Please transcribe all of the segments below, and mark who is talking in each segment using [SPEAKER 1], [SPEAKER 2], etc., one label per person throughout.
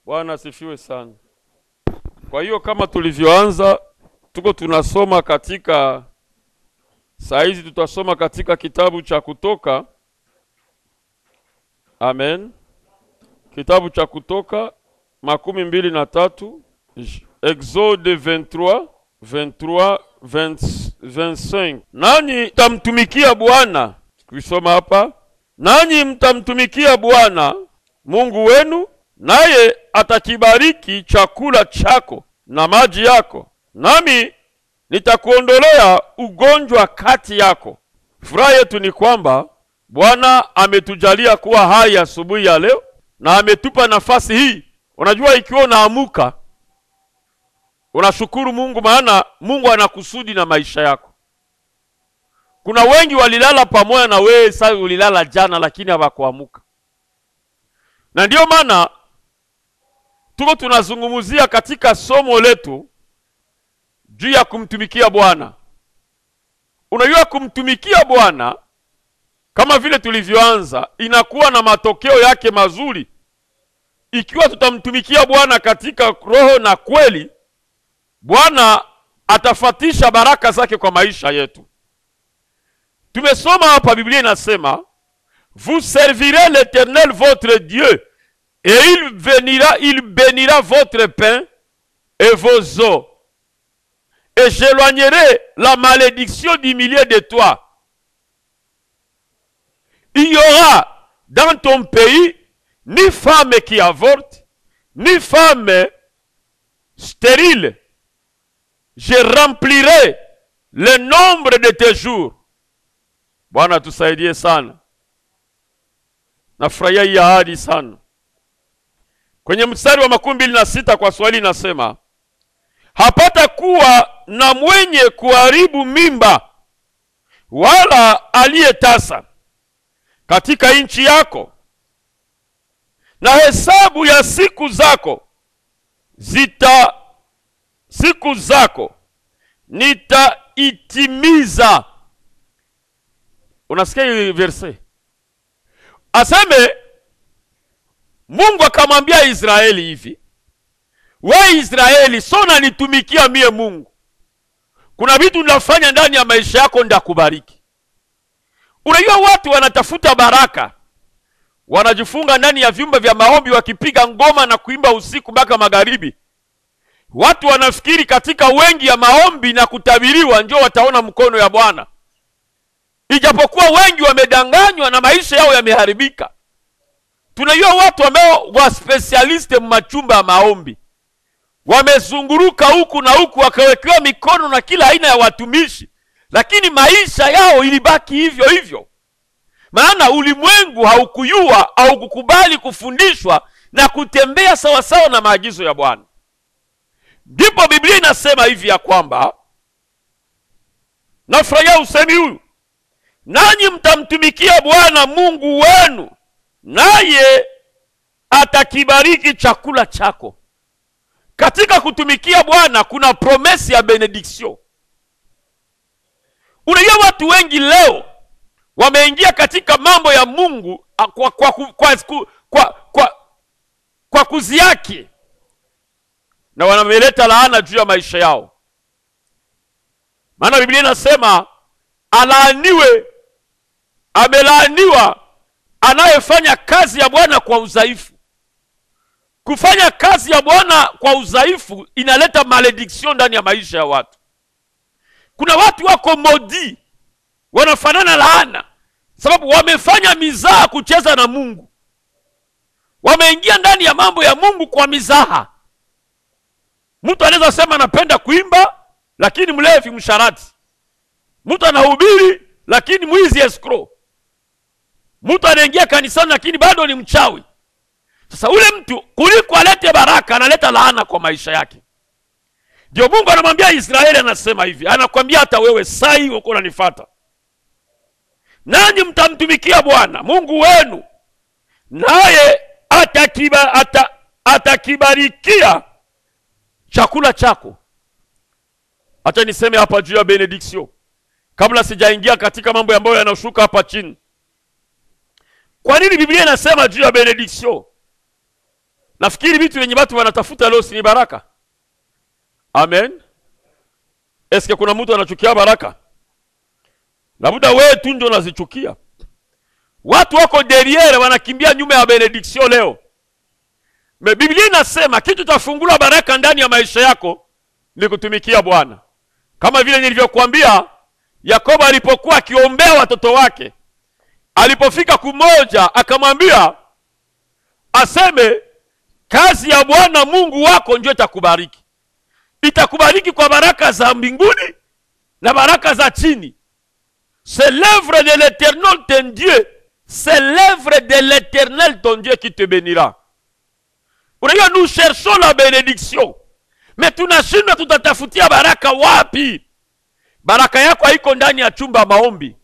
[SPEAKER 1] Bwana asifiwe sana. Kwa hiyo kama tulivyoanza, tuko tunasoma katika saa hizi, tutasoma katika kitabu cha Kutoka. Amen. Kitabu cha Kutoka 23, Exode 23:25. Nanyi mtamtumikia Bwana. Tukisoma hapa, nanyi mtamtumikia Bwana Mungu wenu, naye atakibariki chakula chako na maji yako, nami nitakuondolea ugonjwa kati yako. Furaha yetu ni kwamba Bwana ametujalia kuwa hai asubuhi ya leo na ametupa nafasi hii. Unajua, ikiwa unaamuka unashukuru Mungu, maana Mungu anakusudi na maisha yako. Kuna wengi walilala pamoja na wewe, sasa ulilala jana lakini hawakuamuka. Na ndio maana tuko tunazungumzia katika somo letu juu ya kumtumikia Bwana. Unajua, kumtumikia Bwana kama vile tulivyoanza inakuwa na matokeo yake mazuri ikiwa tutamtumikia Bwana katika roho na kweli. Bwana atafatisha baraka zake kwa maisha yetu. Tumesoma hapa, Biblia inasema, vous servirez l'Éternel votre Dieu et il bénira votre pain et vos eaux, et j'éloignerai la malédiction du milieu de toi. Il y aura dans ton pays ni femme qui avorte, ni femme stérile. Je remplirai le nombre de tes jours. Bwana tusaidie sana. Nafurahia hii ahadi sana. Kwenye mstari wa 26 kwa Swahili nasema, hapata kuwa na mwenye kuharibu mimba wala aliyetasa katika nchi yako, na hesabu ya siku zako nitaitimiza. Unasikia hii verse? Aseme Mungu akamwambia Israeli hivi, wewe Israeli, sona nitumikia mie Mungu. Kuna vitu ninafanya ndani ya maisha yako ndakubariki. Unajua watu wanatafuta baraka, wanajifunga ndani ya vyumba vya maombi wakipiga ngoma na kuimba usiku mpaka magharibi. Watu wanafikiri katika wengi ya maombi na kutabiriwa ndio wataona mkono ya Bwana. Ijapokuwa wengi wamedanganywa na maisha yao yameharibika. Tunajua watu ambao wa specialist machumba ya maombi, wamezunguruka huku na huku, wakawekewa mikono na kila aina ya watumishi, lakini maisha yao ilibaki hivyo hivyo. Maana ulimwengu haukuyua au kukubali kufundishwa na kutembea sawa sawa na maagizo ya Bwana. Ndipo Biblia inasema hivi ya kwamba, nafurahia usemi huu, nanyi mtamtumikia Bwana Mungu wenu, naye atakibariki chakula chako. Katika kutumikia Bwana kuna promesi ya benediction. Unajua watu wengi leo wameingia katika mambo ya Mungu kwa kuziaki, na wanameleta laana juu ya maisha yao. Maana Biblia inasema, alaaniwe, amelaaniwa anayefanya kazi ya Bwana kwa udhaifu. Kufanya kazi ya Bwana kwa udhaifu inaleta malediction ndani ya maisha ya watu. Kuna watu wako modi, wanafanana laana, sababu wamefanya mizaha kucheza na Mungu. Wameingia ndani ya mambo ya Mungu kwa mizaha. Mtu anaweza sema anapenda kuimba lakini mlevi msharati. Mtu anahubiri lakini mwizi escrow. Mtu anaingia kanisani lakini bado ni mchawi. Sasa ule mtu kuliko alete baraka analeta laana kwa maisha yake. Ndio Mungu anamwambia Israeli, anasema hivi, anakuambia hata wewe saa hii uko unanifuata, nanyi mtamtumikia Bwana Mungu wenu, naye atakibarikia chakula chako. Acha niseme hapa juu ya benediction kabla sijaingia katika mambo ambayo yanashuka hapa chini. Kwa nini Biblia inasema juu ya benediction? Nafikiri vitu vyenye watu wanatafuta leo si baraka. Amen. Eske kuna mtu anachukia baraka? Labda wewe tu ndio unazichukia. Watu wako derrière wanakimbia nyuma ya benediction leo. Biblia inasema kitu tafungula baraka ndani ya maisha yako ni kutumikia Bwana. Kama vile nilivyokuambia, Yakobo alipokuwa akiombea watoto wake, alipofika kumoja akamwambia aseme kazi ya Bwana Mungu wako ndio itakubariki. Itakubariki kwa baraka za mbinguni na baraka za chini. C'est l'œuvre de l'Éternel ton Dieu. C'est l'œuvre de l'Éternel ton Dieu qui te bénira. Nous cherchons la bénédiction. Mais tunashinda tutatafutia baraka wapi? Baraka yako haiko ndani ya chumba maombi.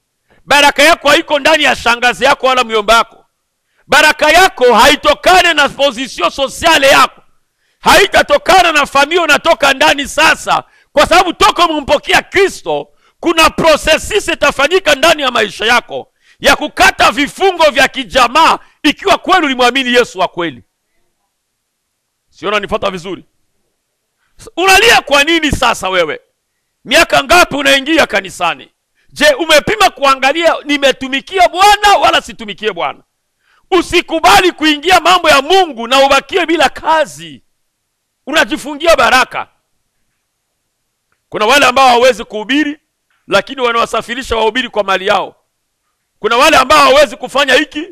[SPEAKER 1] Baraka yako haiko ndani ya shangazi yako wala myomba yako. Baraka yako haitokane na position sociale yako. Haitatokana na familia unatoka ndani sasa. Kwa sababu toka umpokea Kristo, kuna processes itafanyika ndani ya maisha yako ya kukata vifungo vya kijamaa ikiwa kweli ulimwamini Yesu wa kweli. Sio, unanifuata vizuri? Unalia kwa nini sasa wewe? Miaka ngapi unaingia kanisani? Je, umepima kuangalia nimetumikia Bwana wala situmikie Bwana? Usikubali kuingia mambo ya Mungu na ubakie bila kazi. Unajifungia baraka. Kuna wale ambao hawawezi kuhubiri lakini wanawasafirisha wahubiri kwa mali yao. Kuna wale ambao hawawezi kufanya hiki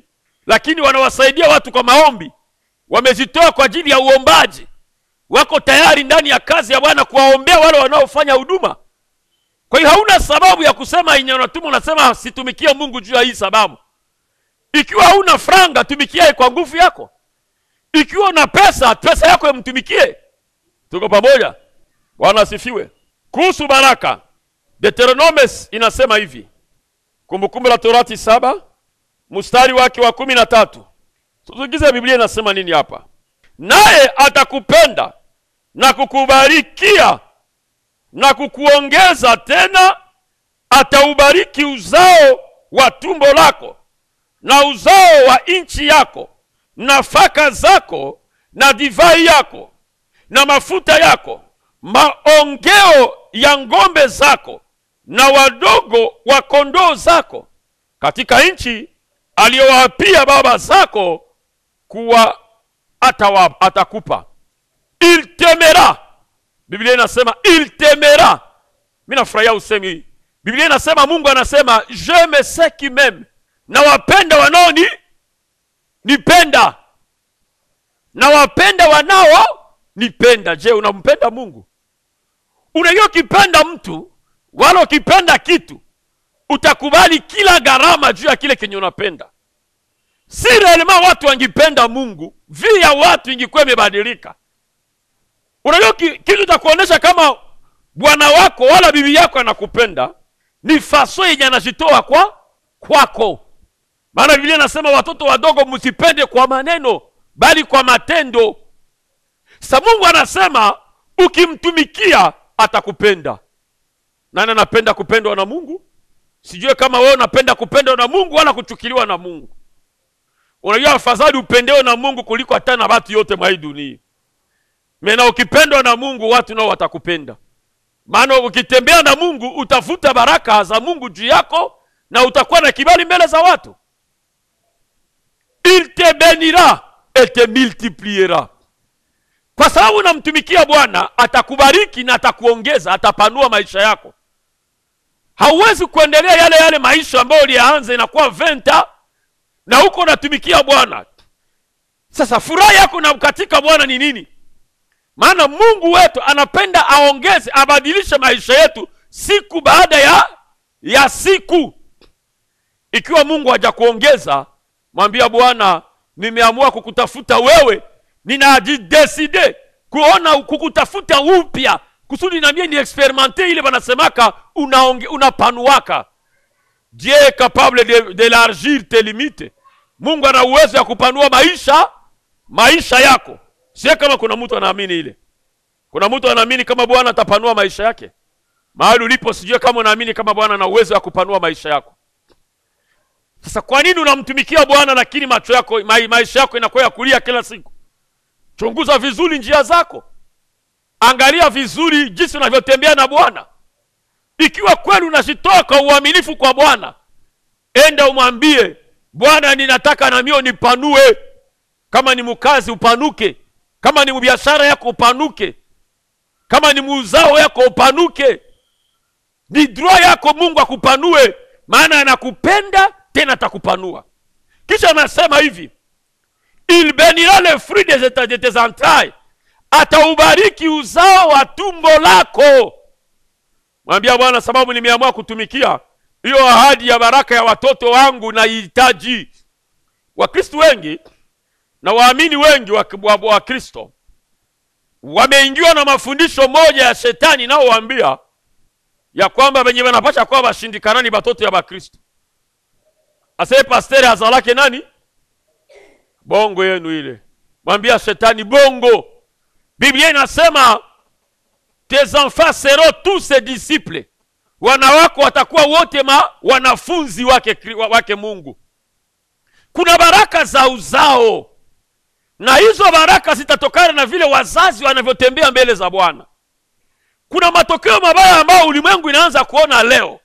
[SPEAKER 1] lakini wanawasaidia watu kwa maombi. Wamejitoa kwa ajili ya uombaji. Wako tayari ndani ya kazi ya Bwana kuwaombea wale wanaofanya huduma. Kwa hiyo hauna sababu ya kusema inyanatumu unasema situmikia Mungu juu ya hii sababu. Ikiwa hauna franga, tumikie kwa nguvu yako. Ikiwa una pesa, pesa yako mtumikie. Tuko pamoja? Bwana asifiwe. Kuhusu baraka, Deuteronome inasema hivi. Kumbukumbu la Torati 7, mstari wake wa 13. Tusikize Biblia inasema nini hapa. Naye atakupenda na kukubarikia na kukuongeza tena, ataubariki uzao wa tumbo lako na uzao wa nchi yako, nafaka zako na divai yako na mafuta yako, maongeo ya ngombe zako na wadogo wa kondoo zako, katika nchi aliyowaapia baba zako kuwa atakupa. Il temera. Biblia inasema il temera. Mimi nafurahia usemi. Biblia inasema Mungu anasema je me sais qui m'aime. Na wapenda wanao nipenda. Na wapenda wanao nipenda. Je, unampenda Mungu? Unajua kipenda mtu wala ukipenda kitu utakubali kila gharama juu ya kile kenye unapenda. Si realema watu wangipenda Mungu, via watu ingekuwa imebadilika. Unajua kitu takuonesha kama bwana wako wala bibi yako anakupenda ni faso yenye anajitoa kwako. Maana Biblia inasema watoto wadogo msipende kwa maneno bali kwa matendo. Sasa Mungu anasema ukimtumikia atakupenda. Nani anapenda kupendwa na Mungu? Sijue kama wewe unapenda kupendwa na Mungu wala kuchukiliwa na Mungu. Unajua afadhali upendewe na Mungu kuliko hata na watu yote mwa hii dunia. Maana ukipendwa na Mungu watu nao watakupenda. Maana ukitembea na Mungu utafuta baraka za Mungu juu yako na utakuwa na kibali mbele za watu. Il te bénira et te multipliera. Kwa sababu unamtumikia Bwana atakubariki na atakuongeza, atapanua maisha yako. Hauwezi kuendelea yale maisha ambayo ulianza inakuwa venta na huko unatumikia Bwana. Sasa furaha yako na katika Bwana ni nini? Maana Mungu wetu anapenda aongeze, abadilishe maisha yetu siku baada ya siku. Ikiwa Mungu hajakuongeza, mwambia Bwana, nimeamua kukutafuta wewe. Ninajideside kukutafuta upya kusudi na mimi ni expérimenter ile banasemaka unapanuaka. Dieu est capable d'élargir tes limites. Mungu ana uwezo ya kupanua maisha yako. Sio kama kuna mtu anaamini ile. Kuna mtu anaamini kama Bwana atapanua maisha yake. Mahali ulipo sijue kama unaamini kama Bwana ana uwezo ya kupanua maisha yako. Sasa kwa nini unamtumikia Bwana lakini macho yako maisha yako inakuwa ya kulia kila siku? Chunguza vizuri njia zako. Angalia vizuri jinsi unavyotembea na Bwana. Ikiwa kweli unajitoa kwa uaminifu kwa Bwana, enda umwambie, Bwana, ninataka na mimi nipanue. Kama ni mkazi upanuke, kama ni biashara yako upanuke, kama ni muzao yako upanuke. Ni droit yako Mungu akupanue, maana anakupenda tena atakupanua. Kisha anasema hivi, il bénira le fruit de tes entrailles, ataubariki uzao wa tumbo lako. Mwambia Bwana, sababu nimeamua kutumikia hiyo ahadi ya baraka ya watoto wangu na hitaji. Wakristo wengi na waamini wengi wa Kristo wameingiwa na mafundisho moja ya shetani nao waambia ya kwamba wenye wanapasha kwa bashindikanani batoto ya Bakristo. Ase pasteur azalake nani? Bongo yenu ile. Mwambia shetani bongo. Biblia inasema tes enfants seront tous ses disciples. Wana wako watakuwa wote wanafunzi wake Mungu. Kuna baraka za uzao, na hizo baraka zitatokana na vile wazazi wanavyotembea mbele za Bwana. Kuna matokeo mabaya ambayo ulimwengu inaanza kuona leo.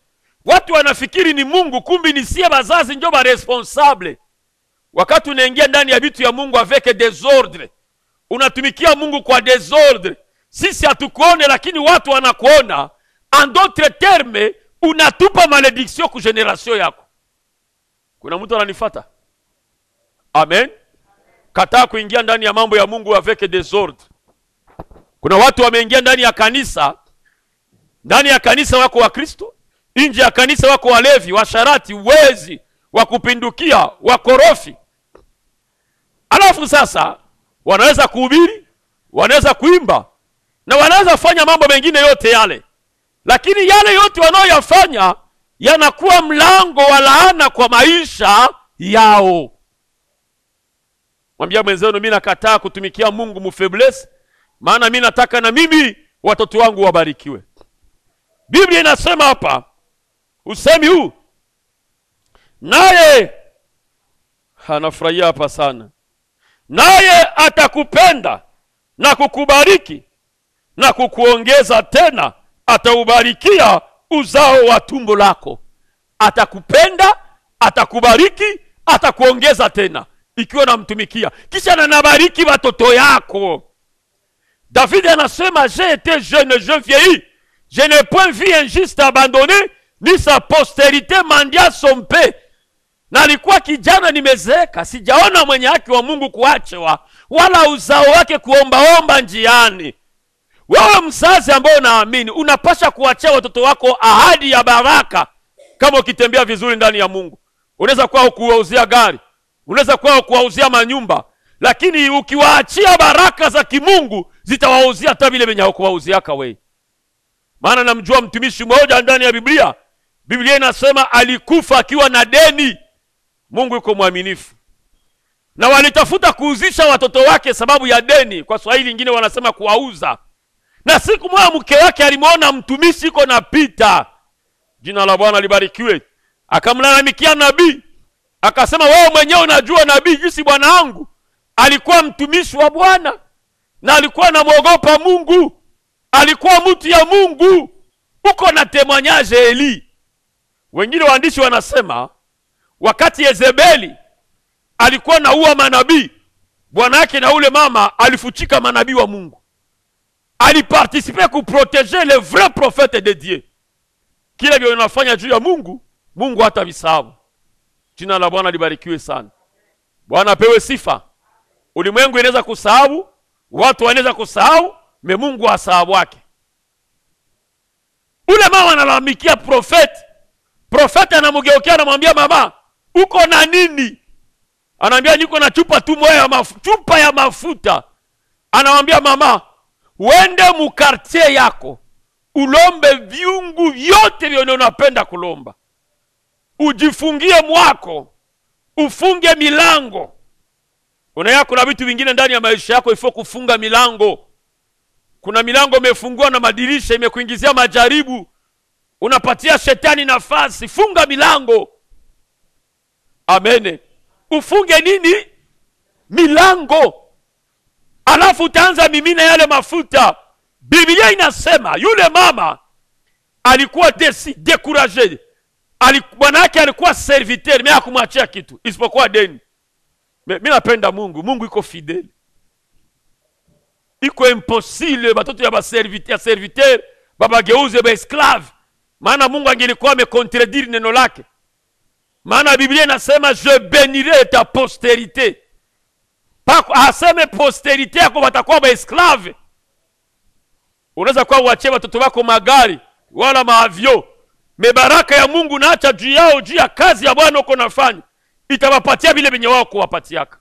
[SPEAKER 1] Watu wanafikiri ni Mungu, kumbi ni sie wazazi ndio ba responsable. Wakati unaingia ndani ya vitu ya Mungu avec désordre, unatumikia Mungu kwa désordre. Sisi hatukuone lakini watu wanakuona. En d'autres termes, unatupa malédiction ku generation yako. Kuna mtu ananifuata? Amen. Kataa kuingia ndani ya mambo ya Mungu avec désordre. Kuna watu wameingia ndani ya kanisa. Ndani ya kanisa wako wa Kristo, nje ya kanisa wako walevi, washarati, wezi, wakupindukia, wakorofi. Alafu sasa wanaweza kuhubiri, wanaweza kuimba, na wanaweza fanya mambo mengine yote yale. Lakini yale yote wanaoyafanya yanakuwa mlango wa laana kwa maisha yao. Mwambia mwenzenu, mimi nakataa kutumikia Mungu mufaiblesse, maana mimi nataka na mimi watoto wangu wabarikiwe. Biblia inasema hapa, usemi huu, naye anafurahia hapa sana, naye atakupenda na kukubariki na kukuongeza tena, ataubarikia uzao wa tumbo lako. Atakupenda, atakubariki, atakuongeza tena ikiwa namtumikia. Kisha anabariki watoto yako. David anasema, j'ai été jeune, je vieillis, je n'ai point vu un juste abandonné, ni sa postérité mendiant son pain. Na alikuwa kijana nimezeeka, sijaona mwenye haki wa Mungu kuachwa, wala uzao wake kuombaomba njiani. Wewe mzazi ambao unaamini, unapasha kuachia watoto wako ahadi ya baraka kama ukitembea vizuri ndani ya Mungu. Unaweza kuwa kuwauzia gari, unaweza kuwa kuwauzia manyumba, lakini ukiwaachia baraka za kimungu zitawauzia hata vile wenye hawakuwauziaka wewe. Maana namjua mtumishi mmoja ndani ya Biblia. Biblia inasema alikufa akiwa na deni. Mungu yuko mwaminifu. Na walitafuta kuuzisha watoto wake sababu ya deni. Kwa Swahili nyingine wanasema kuwauza. Na siku moja mke wake alimuona mtumishi yuko napita. Jina la Bwana libarikiwe. Akamlalamikia nabii. Akasema, wewe mwenyewe unajua nabii jinsi bwana wangu alikuwa mtumishi wa Bwana na alikuwa anamuogopa Mungu. Alikuwa mtu ya Mungu. Uko na témoignage Eli. Wengine waandishi wanasema wakati Yezebeli alikuwa naua manabii, bwana yake na ule mama alifuchika manabii wa Mungu. Aliparticiper ku protéger les vrais prophètes de Dieu. Kile vile unafanya juu ya Mungu, Mungu hata visabu. Jina la Bwana libarikiwe sana. Bwana apewe sifa. Ulimwengu inaweza kusahau, watu wanaweza kusahau, Mungu asahau wake. Ule mama analalamikia profeti. Profeti anamgeukia anamwambia, mama, uko na nini? Anamwambia, niko na chupa tu moja ya chupa ya mafuta. Anamwambia, mama, uende mu quartier yako, ulombe viungu vyote vile unapenda kulomba. Ujifungie mwako, ufunge milango. Unaya kuna vitu vingine ndani ya maisha yako ifo kufunga milango. Kuna milango imefungua na madirisha imekuingizia majaribu. Unapatia shetani nafasi, funga milango. Amen. Ufunge nini? Milango. Alafu alafu utaanza mimina yale mafuta. Biblia inasema yule mama alikuwa découragé. Bwana yake alikuwa serviteur, mimi hakumwachia kitu isipokuwa deni. Mimi napenda Mungu. Mungu iko fidèle. Iko impossible batoto ya serviteur babageuze ba esclave. Maana Mungu angelikuwa amecontredire neno lake. Maana Biblia inasema je bénirai ta postérité. Aseme postérité yako watakuwa ba esclave. Unaweza kuwa uachie watoto wako magari wala maavyo. Mebaraka ya Mungu naacha juu yao, juu ya kazi ya Bwana uko nafanya. Itawapatia vile venye wao kuwapatiaka.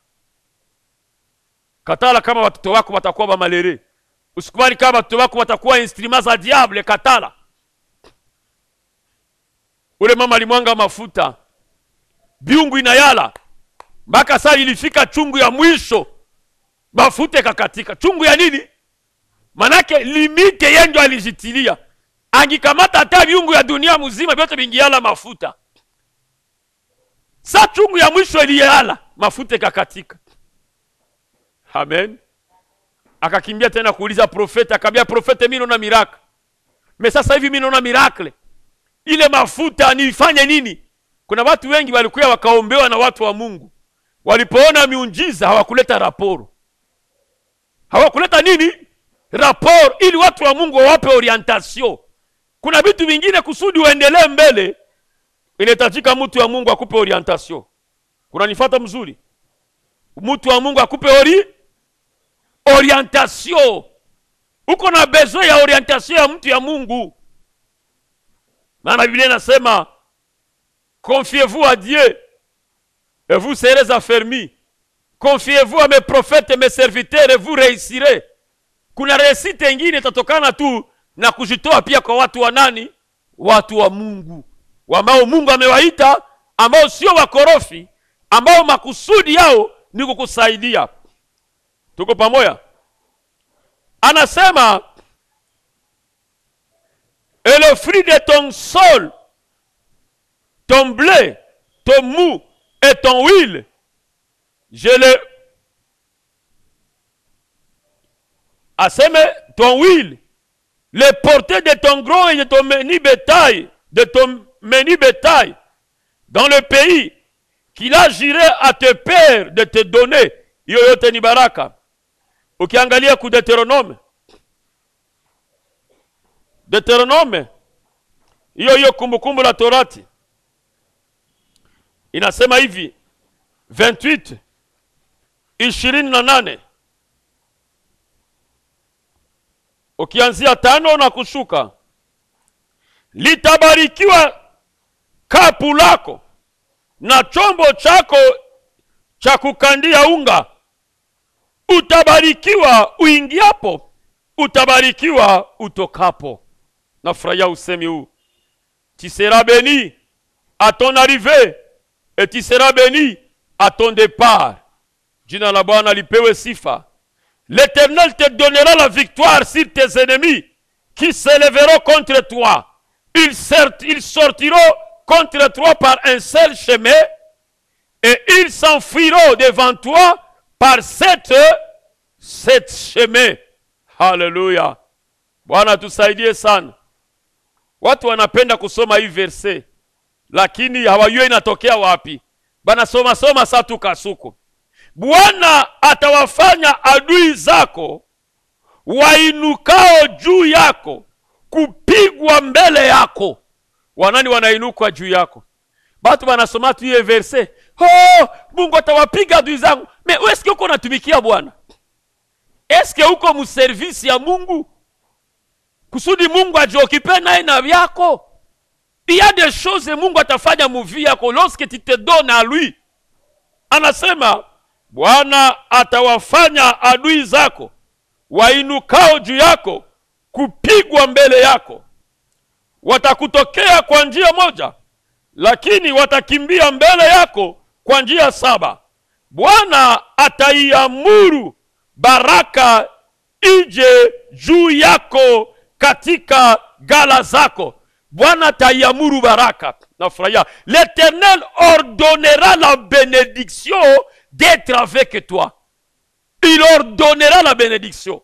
[SPEAKER 1] Katala kama watoto wako watakuwa ba malere. Usikubali kama watoto wako watakuwa instruments za diable, katala. Ule mama alimwanga mafuta. Biungu inayala. Mpaka saa ilifika chungu ya mwisho. Mafuta kakatika. Chungu ya nini? Manake limite yendo alijitilia. Angikamata hata biungu ya dunia mzima vyote vingiala mafuta. Sa chungu ya mwisho iliyala, mafuta kakatika. Amen. Akakimbia tena kuuliza profeta, akambia profeta mimi naona miracle. Sasa hivi mimi naona miracle. Ile mafuta nifanye nini? Kuna watu wengi walikuwa wakaombewa na watu wa Mungu. Walipoona miujiza hawakuleta raporo. Hawakuleta nini? Raporo ili watu wa Mungu wawape orientation. Kuna vitu vingine kusudi uendelee mbele, inahitajika mtu wa Mungu akupe orientation. Kunanifuata mzuri? Mtu wa Mungu akupe orientation. Uko na besoin ya orientation ya mtu ya Mungu. Maana Biblia inasema confiez-vous à Dieu et vous serez affermis. Confiez-vous à mes prophètes et mes serviteurs et vous réussirez. Kuna réussite nyingine itatokana tu na kujitoa pia kwa watu wa nani? Watu wa Mungu. Ambao Mungu amewaita, ambao sio wakorofi, ambao makusudi yao ni kukusaidia. Tuko pamoja? Anasema et le fruit de ton sol, ton blé, ton mou et ton huile, je le aseme ton huile, les portées de ton gros et de ton menu bétail, dans le pays qu'il a juré à tes pères de te donner. Hiyo yote ni baraka. Ukiangalia ku Deuteronome, hiyo kumbukumbu la Torati inasema hivi 28:28, ukianzia 5 na kushuka. Litabarikiwa kapu lako na chombo chako cha kukandia unga. Utabarikiwa uingiapo, utabarikiwa utokapo. Nafurahia usemi huu. Tu seras béni à ton arrivée et tu seras béni à ton départ. Jina la Bwana lipewe sifa. L'Éternel te donnera la victoire sur tes ennemis qui s'élèveront contre toi. Ils sortiront contre toi par un seul chemin et ils s'enfuiront devant toi par sept chemin. Hallelujah. Bwana tusaidie sana. Watu wanapenda kusoma hii verse, lakini hawajui inatokea wapi. Bana soma saa tu kasuko. Bwana atawafanya adui zako wainukao juu yako kupigwa mbele yako. Wanani wanainuka juu yako? Batu wanasoma tu hii verse. Mungu atawapiga adui zangu. Mais est-ce que uko natumikia Bwana? Est-ce que uko mu service ya Mungu? Kusudi Mungu ajiokipe naye na yako. Il y a des choses Mungu atafanya mu vie yako lorsque tu te donnes à lui. Anasema Bwana atawafanya adui zako wainukao juu yako kupigwa mbele yako. Watakutokea kwa njia moja, lakini watakimbia mbele yako kwa njia 7. Bwana ataiamuru baraka ije juu yako katika gala zako. Bwana ataiamuru baraka. Nafurahia. L'Éternel ordonnera la bénédiction d'être avec toi. il leur donnera la bénédiction.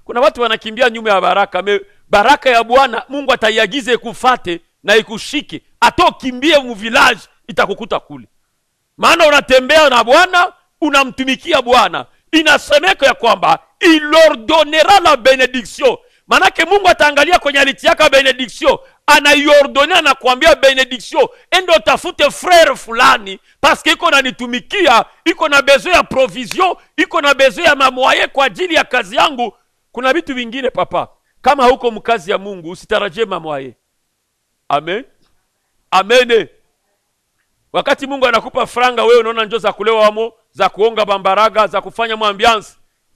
[SPEAKER 1] Kuna watu wanakimbia nyuma ya baraka. Baraka ya Bwana Mungu ataiagize ikufate na ikushike. Atokimbie mu village itakukuta kule. Maana unatembea na Bwana, unamtumikia Bwana. Inasemeka ya kwamba il leur donnera la bénédiction. Manake Mungu ataangalia kwenye alitiaka benediction, anaiordonea na kuambia benediction, endo tafute frère fulani parce que iko nanitumikia, iko na besoin ya provision, iko na besoin ya mamoye kwa ajili ya kazi yangu. Kuna vitu vingine papa, kama huko mkazi ya Mungu usitarajie mamoye. Amen. Amen. Wakati Mungu anakupa franga, wewe unaona njoo za kulewa wamo, za kuonga bambaraga, za kufanya mwambiance,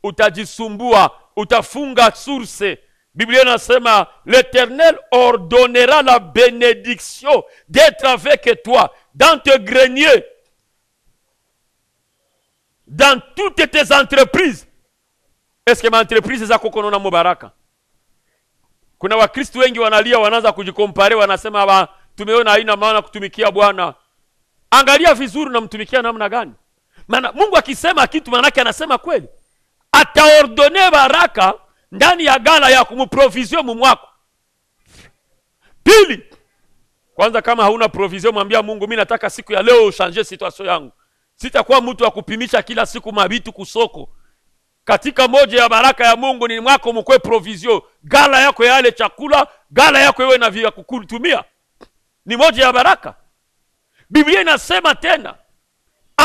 [SPEAKER 1] utajisumbua, utafunga source. Biblia inasema l'Éternel ordonnera la bénédiction d'être avec toi dans tes greniers, dans toutes tes entreprises. Est-ce que ma entreprise zako konona mubaraka? Kuna wakristo wengi wanalia, wanaanza kujikompare, wanasema tumeona haina maana kutumikia Bwana. Angalia vizuri na mtumikia namna gani. Maana Mungu akisema kitu manake anasema kweli. Ataordone baraka ndani ya gala ya kumuprovision mumwako. Pili, kwanza kama hauna provision mwambia Mungu, mimi nataka siku ya leo ushanje situation yangu. Sitakuwa mtu wa kupimisha kila siku mabitu kusoko. Katika moja ya baraka ya Mungu ni mwako mkwe provision. Gala yako ya yale chakula, gala yako iwe na vya kukutumia. Ni moja ya baraka. Biblia inasema tena,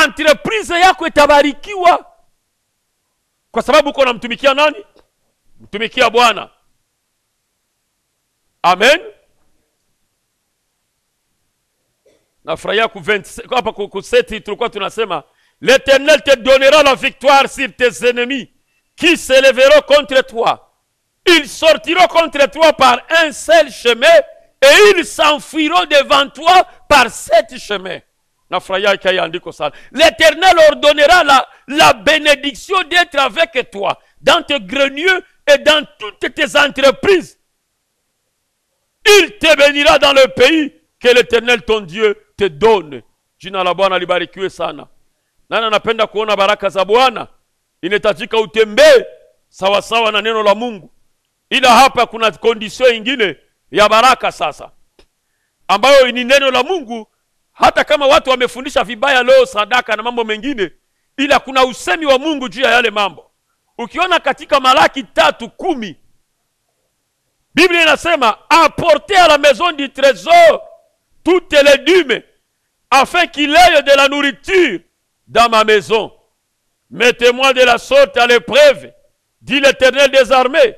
[SPEAKER 1] entreprise yako itabarikiwa. Kwa sababu uko unamtumikia nani? Mtumikia Bwana. Amen. Nafurahia hapa kuseti tulikuwa tunasema l'Éternel te donnera la victoire sur tes ennemis qui s'élèveront contre toi. Ils sortiront contre toi par un seul chemin et ils s'enfuiront devant toi par sept chemins. Nafurahia kaya andiko sana. L'Éternel ordonnera la bénédiction d'être avec toi dans tes greniers et dans toutes tes entreprises. Il te bénira dans le pays que l'Éternel ton Dieu te donne. Jina la Bwana libarikiwe sana. Nani anapenda kuona baraka za Bwana? Inahitajika utembee sawa sawa na neno la Mungu. Ila hapa kuna condition nyingine ya baraka sasa, ambayo ni neno la Mungu. Hata kama watu wamefundisha vibaya leo sadaka na mambo mengine, ila kuna usemi wa Mungu juu ya yale mambo. Ukiona katika Malaki 3:10, Biblia inasema apportez à la maison du trésor toutes les dîmes afin qu'il ait de la nourriture dans ma maison. Mettez-moi de la sorte à l'épreuve, dit l'Éternel des armées,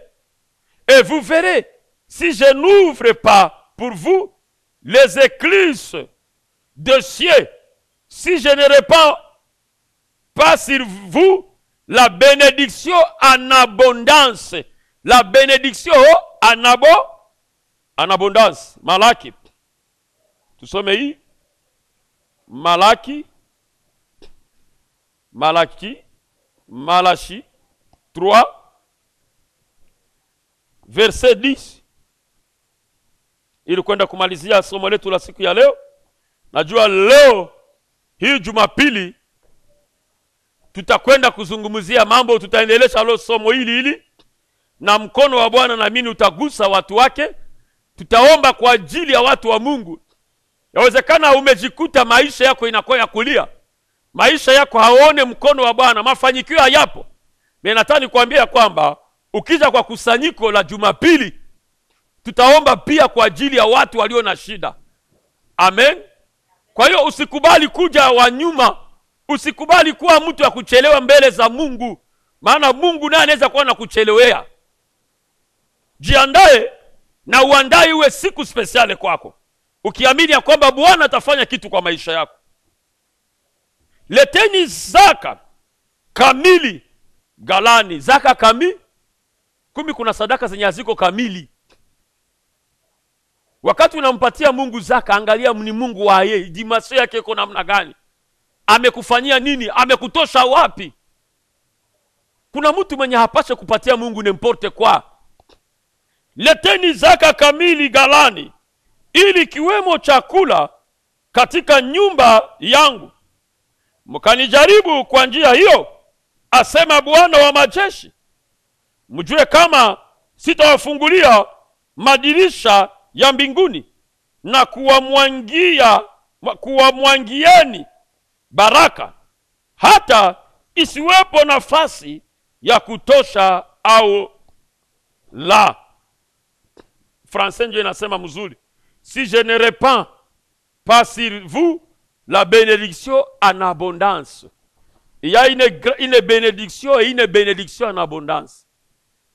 [SPEAKER 1] et vous verrez si je n'ouvre pas pour vous les écluses de cieux, si je ne répands pas sur vous la bénédiction en abondance. La bénédiction en abondance. Malaki. Tusome hii. Malachi 3 verset 10. Ili kwenda kumalizia somo letu la siku ya leo. Najua leo hii Jumapili tutakwenda kuzungumzia mambo, tutaendelesha leo somo hili na mkono wa Bwana na mimi utagusa watu wake. Tutaomba kwa ajili ya watu wa Mungu. Yawezekana umejikuta maisha yako inakuwa ya kulia, maisha yako haone mkono wa Bwana, mafanikio hayapo. Mimi nataka nikwambia kwamba ukija kwa kusanyiko la Jumapili tutaomba pia kwa ajili ya watu walio na shida. Amen. Kwa hiyo usikubali kuja wa nyuma, usikubali kuwa mtu wa kuchelewa mbele za Mungu, maana Mungu naye anaweza kuwa na kuchelewea. Jiandae na uandae iwe siku speciale kwako, ukiamini ya kwamba Bwana atafanya kitu kwa maisha yako. Leteni zaka kamili galani. Zaka kamili. Kuna sadaka zenye haziko kamili. Wakati unampatia Mungu zaka, angalia ni Mungu wa yeye, dimasio yake iko namna gani, amekufanyia nini, amekutosha wapi. Kuna mtu mwenye hapashe kupatia Mungu n'importe kwa. Leteni zaka kamili galani, ili kiwemo chakula katika nyumba yangu. Mkanijaribu kwa njia hiyo, asema Bwana wa majeshi, mjue kama sitawafungulia madirisha ya mbinguni na kuwamwangieni baraka hata isiwepo nafasi ya kutosha au la. Français ndio inasema mzuri, si je ne répands pas sur vous la bénédiction en abondance. Il y a une bénédiction et une bénédiction en abondance.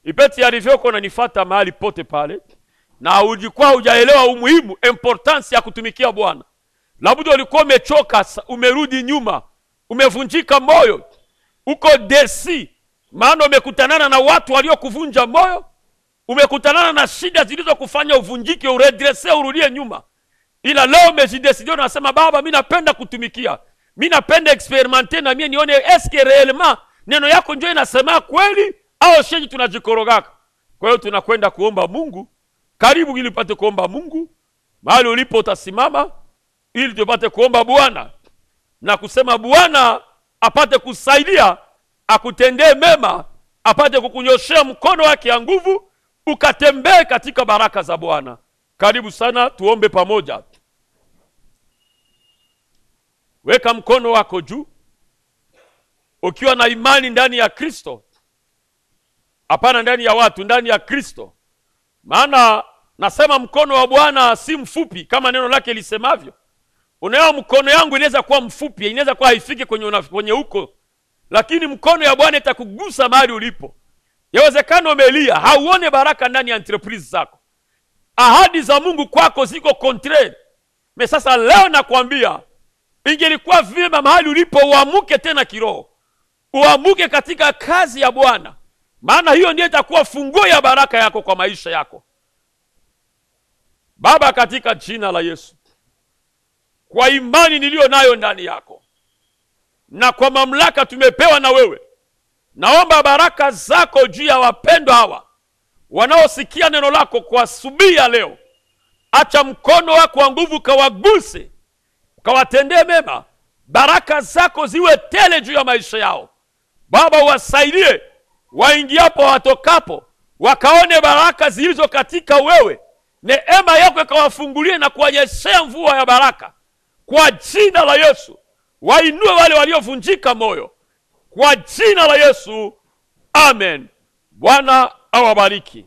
[SPEAKER 1] Ipeti arrivé uko unanifuata mahali pote pale na ulikuwa hujaelewa umuhimu importance ya kutumikia Bwana. Labda ulikuwa umechoka, umerudi nyuma, umevunjika moyo, uko desi, maana umekutanana na watu waliokuvunja moyo, umekutanana na shida zilizokufanya uvunjike, uredresse, urudie nyuma. Ila leo umejidesidia unasema Baba, mimi napenda kutumikia. Mimi napenda experimenter na mimi nione eske réellement neno yako ndio inasema kweli au shenyi tunajikorogaka. Kwa hiyo tunakwenda kuomba Mungu. Karibu ili upate kuomba Mungu. Mahali ulipo utasimama ili tupate kuomba Bwana na kusema Bwana apate kusaidia, akutendee mema, apate kukunyoshea mkono wake ya nguvu, ukatembee katika baraka za Bwana. Karibu sana tuombe pamoja. Weka mkono wako juu ukiwa na imani ndani ya Kristo. Hapana ndani ya watu, ndani ya Kristo. Maana nasema mkono wa Bwana si mfupi kama neno lake lisemavyo. Unaona mkono yangu inaweza kuwa mfupi, inaweza kuwa haifiki kwenye huko. Lakini mkono ya Bwana itakugusa mahali ulipo. Yawezekano umelia, hauone baraka ndani ya entreprise zako. Ahadi za Mungu kwako ziko contraire. Sasa leo nakwambia, ingelikuwa vyema mahali ulipo uamuke tena kiroho. Uamuke katika kazi ya Bwana. Maana hiyo ndiyo itakuwa funguo ya baraka yako kwa maisha yako. Baba, katika jina la Yesu, kwa imani niliyo nayo ndani yako na kwa mamlaka tumepewa na wewe, naomba baraka zako juu ya wapendwa hawa wanaosikia neno lako kwa asubuhi ya leo. Acha mkono wako wa nguvu kawaguse, kawatendee mema. Baraka zako ziwe tele juu ya maisha yao. Baba, wasaidie waingiapo watokapo, wakaone baraka zilizo katika wewe. Neema yako ikawafungulie na kuwanyeshea mvua ya baraka. Kwa jina la Yesu, wainue wale waliovunjika moyo. Kwa jina la Yesu, amen. Bwana awabariki.